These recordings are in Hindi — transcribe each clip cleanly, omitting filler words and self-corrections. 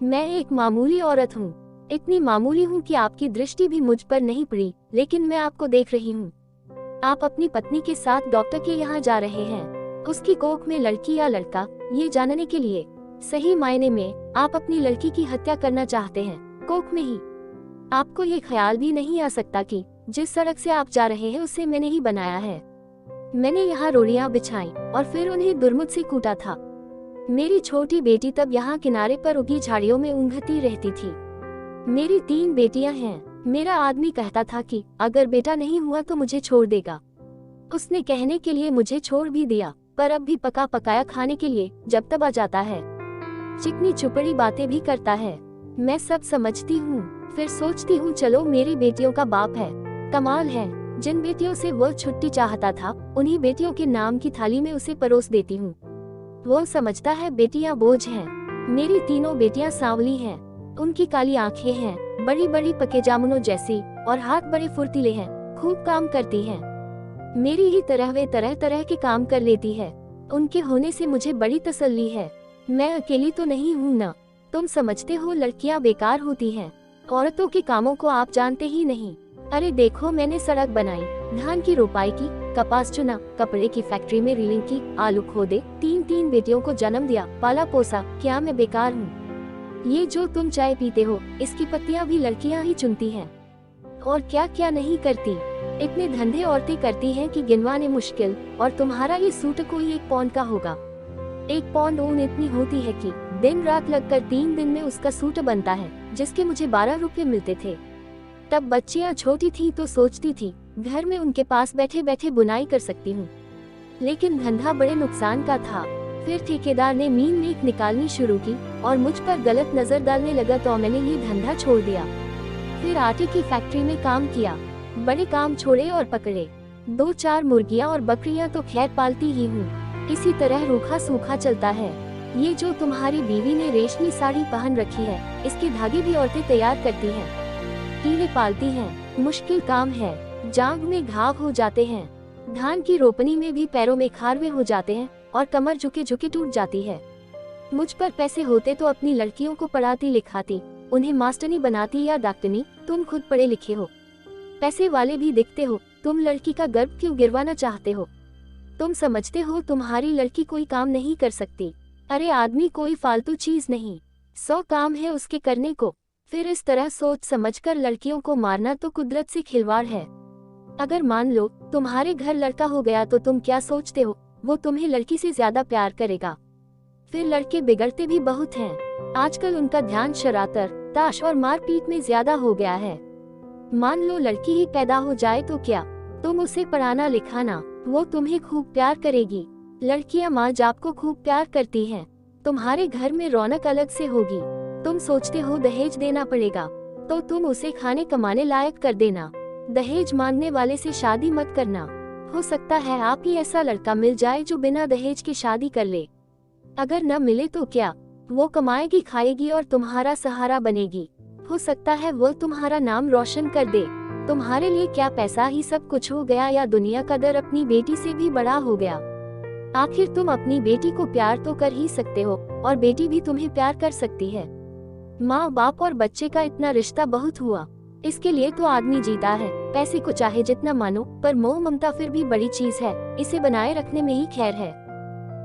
मैं एक मामूली औरत हूँ, इतनी मामूली हूँ कि आपकी दृष्टि भी मुझ पर नहीं पड़ी, लेकिन मैं आपको देख रही हूँ। आप अपनी पत्नी के साथ डॉक्टर के यहाँ जा रहे हैं, उसकी कोख में लड़की या लड़का, ये जानने के लिए। सही मायने में आप अपनी लड़की की हत्या करना चाहते हैं, कोख में ही। आपको ये ख्याल भी नहीं आ सकता कि जिस सड़क से आप जा रहे हैं उसे मैंने ही बनाया है। मैंने यहाँ रोड़ियाँ बिछाई और फिर उन्हें दुर्मुद से कूटा था। मेरी छोटी बेटी तब यहाँ किनारे पर उगी झाड़ियों में ऊँघती रहती थी। मेरी 3 बेटियां हैं। मेरा आदमी कहता था कि अगर बेटा नहीं हुआ तो मुझे छोड़ देगा। उसने कहने के लिए मुझे छोड़ भी दिया, पर अब भी पका पकाया खाने के लिए जब तब आ जाता है। चिकनी चुपड़ी बातें भी करता है। मैं सब समझती हूँ, फिर सोचती हूँ चलो मेरी बेटियों का बाप है। कमाल है, जिन बेटियों से वो छुट्टी चाहता था उन्हीं बेटियों के नाम की थाली में उसे परोस देती हूँ। वो समझता है बेटियां बोझ हैं। मेरी तीनों बेटियां सांवली हैं, उनकी काली आंखें हैं, बड़ी बड़ी पके जामुनों जैसी, और हाथ बड़े फुर्तीले हैं, खूब काम करती हैं। मेरी ही तरह वे तरह तरह के काम कर लेती है। उनके होने से मुझे बड़ी तसल्ली है। मैं अकेली तो नहीं हूँ ना। तुम समझते हो लड़कियां बेकार होती हैं, औरतों के कामों को आप जानते ही नहीं। अरे देखो, मैंने सड़क बनाई, धान की रोपाई की, कपास चुना, कपड़े की फैक्ट्री में रीलिंग की, आलू खोदे, 3 बेटियों को जन्म दिया, पाला पोसा। क्या मैं बेकार हूँ? ये जो तुम चाय पीते हो, इसकी पत्तियां भी लड़कियां ही चुनती हैं। और क्या क्या नहीं करती। इतने धंधे औरतें करती हैं कि गिनवाने मुश्किल। और तुम्हारा ये सूट कोई 1 पौंड का होगा। 1 पौंड ऊन इतनी होती है कि दिन रात लगकर 3 दिन में उसका सूट बनता है, जिसके मुझे 12 रुपए मिलते थे। तब बच्चियां छोटी थी तो सोचती थी घर में उनके पास बैठे बैठे बुनाई कर सकती हूँ, लेकिन धंधा बड़े नुकसान का था। फिर ठेकेदार ने मीन मीक निकालनी शुरू की और मुझ पर गलत नजर डालने लगा, तो मैंने ये धंधा छोड़ दिया। फिर आटे की फैक्ट्री में काम किया, बड़े काम छोड़े और पकड़े। 2-4 मुर्गियां और बकरियां तो खैर पालती ही हूँ। इसी तरह रूखा सूखा चलता है। ये जो तुम्हारी बीवी ने रेशमी साड़ी पहन रखी है, इसके धागे भी औरतें तैयार करती हैं। कीड़े पालती हैं, मुश्किल काम है। जांघ में घाव हो जाते हैं, धान की रोपनी में भी पैरों में खारवे हो जाते हैं और कमर झुके झुके टूट जाती है। मुझ पर पैसे होते तो अपनी लड़कियों को पढ़ाती लिखाती, उन्हें मास्टरनी बनाती या डॉक्टरनी। तुम खुद पढ़े लिखे हो, पैसे वाले भी दिखते हो, तुम लड़की का गर्भ क्यों गिरवाना चाहते हो? तुम समझते हो तुम्हारी लड़की कोई काम नहीं कर सकती? अरे आदमी कोई फालतू चीज नहीं, 100 काम है उसके करने को। फिर इस तरह सोच समझकर लड़कियों को मारना तो कुदरत से खिलवाड़ है। अगर मान लो तुम्हारे घर लड़का हो गया तो तुम क्या सोचते हो? वो तुम्हें लड़की से ज्यादा प्यार करेगा। फिर लड़के बिगड़ते भी बहुत हैं। आजकल उनका ध्यान शरारत, ताश और मारपीट में ज्यादा हो गया है। मान लो लड़की ही पैदा हो जाए तो क्या? तुम उसे पढ़ाना लिखाना, वो तुम्हें खूब प्यार करेगी। लड़कियां माँ बाप को खूब प्यार करती हैं। तुम्हारे घर में रौनक अलग से होगी। तुम सोचते हो दहेज देना पड़ेगा, तो तुम उसे खाने कमाने लायक कर देना। दहेज मांगने वाले से शादी मत करना। हो सकता है आप ही ऐसा लड़का मिल जाए जो बिना दहेज के शादी कर ले। अगर न मिले तो क्या, वो कमाएगी खाएगी और तुम्हारा सहारा बनेगी। हो सकता है वो तुम्हारा नाम रोशन कर दे। तुम्हारे लिए क्या पैसा ही सब कुछ हो गया, या दुनिया का दर अपनी बेटी से भी बड़ा हो गया? आखिर तुम अपनी बेटी को प्यार तो कर ही सकते हो, और बेटी भी तुम्हें प्यार कर सकती है। माँ बाप और बच्चे का इतना रिश्ता बहुत हुआ, इसके लिए तो आदमी जीता है। पैसे को चाहे जितना मानो, पर मोह ममता फिर भी बड़ी चीज है, इसे बनाए रखने में ही खैर है।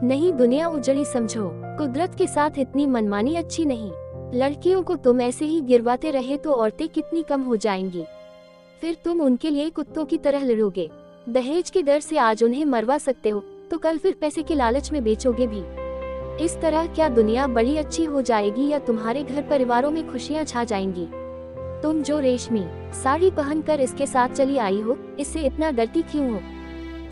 नहीं दुनिया उजड़ी समझो, कुदरत के साथ इतनी मनमानी अच्छी नहीं। लड़कियों को तुम ऐसे ही गिरवाते रहे तो औरतें कितनी कम हो जाएंगी। फिर तुम उनके लिए कुत्तों की तरह लड़ोगे। दहेज के डर से आज उन्हें मरवा सकते हो, तो कल फिर पैसे के लालच में बेचोगे भी। इस तरह क्या दुनिया बड़ी अच्छी हो जाएगी, या तुम्हारे घर परिवारों में खुशियां छा जाएंगी? तुम जो रेशमी साड़ी पहनकर इसके साथ चली आई हो, इससे इतना डरती क्यों हो?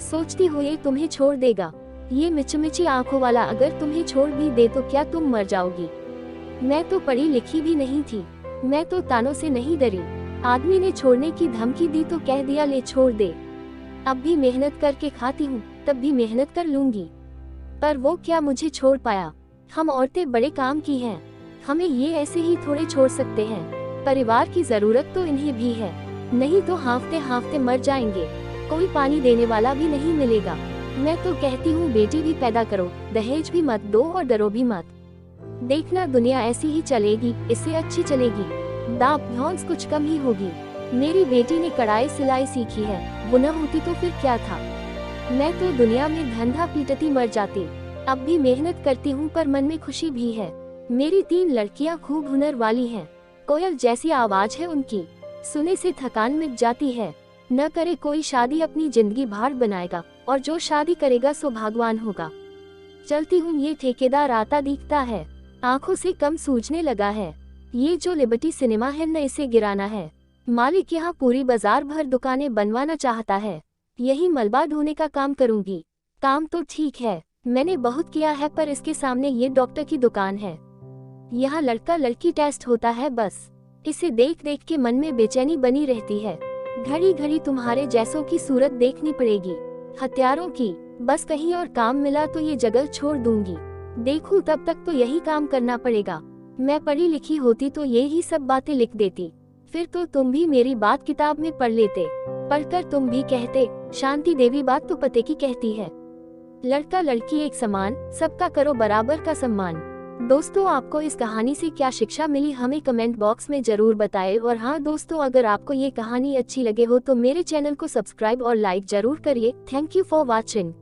सोचती हो ये तुम्हें छोड़ देगा? ये मिचमिची आंखों वाला अगर तुम्हें छोड़ भी दे तो क्या तुम मर जाओगी? मैं तो पढ़ी लिखी भी नहीं थी, मैं तो तानों से नहीं डरी। आदमी ने छोड़ने की धमकी दी तो कह दिया ले छोड़ दे। अब भी मेहनत करके खाती हूँ, तब भी मेहनत कर लूंगी। पर वो क्या मुझे छोड़ पाया? हम औरतें बड़े काम की हैं, हमें ये ऐसे ही थोड़े छोड़ सकते हैं। परिवार की जरूरत तो इन्हें भी है, नहीं तो हांफते हांफते मर जाएंगे। कोई पानी देने वाला भी नहीं मिलेगा। मैं तो कहती हूँ बेटी भी पैदा करो, दहेज भी मत दो और डरो भी मत। देखना दुनिया ऐसी ही चलेगी, इससे अच्छी चलेगी। दाप भौंस कुछ कम ही होगी। मेरी बेटी ने कढ़ाई सिलाई सीखी है, वो न होती तो फिर क्या था। मैं तो दुनिया में धंधा पीटती मर जाती। अब भी मेहनत करती हूँ पर मन में खुशी भी है। मेरी 3 लड़कियाँ खूब हुनर वाली हैं। कोयल जैसी आवाज है उनकी, सुने से थकान मिट जाती है। न करे कोई शादी, अपनी जिंदगी भार बनाएगा, और जो शादी करेगा सो भगवान होगा। चलती हूँ, ये ठेकेदार आता दिखता है, आंखों से कम सूझने लगा है। ये जो लिबर्टी सिनेमा है न, इसे गिराना है। मालिक यहाँ पूरी बाजार भर दुकानें बनवाना चाहता है। यही मलबा ढोने का काम करूंगी। काम तो ठीक है, मैंने बहुत किया है, पर इसके सामने ये डॉक्टर की दुकान है। यहाँ लड़का लड़की टेस्ट होता है बस। इसे देख देख के मन में बेचैनी बनी रहती है। घड़ी घड़ी तुम्हारे जैसों की सूरत देखनी पड़ेगी, हत्यारों की। बस कहीं और काम मिला तो ये जगह छोड़ दूंगी। देखूं तब तक तो यही काम करना पड़ेगा। मैं पढ़ी लिखी होती तो ये ही सब बातें लिख देती, फिर तो तुम भी मेरी बात किताब में पढ़ लेते। पढ़कर तुम भी कहते, शांति देवी बात तो पते की कहती है। लड़का लड़की एक समान, सबका करो बराबर का सम्मान। दोस्तों, आपको इस कहानी से क्या शिक्षा मिली हमें कमेंट बॉक्स में जरूर बताएं। और हाँ दोस्तों, अगर आपको ये कहानी अच्छी लगे हो तो मेरे चैनल को सब्सक्राइब और लाइक जरूर करिए। Thank you for watching.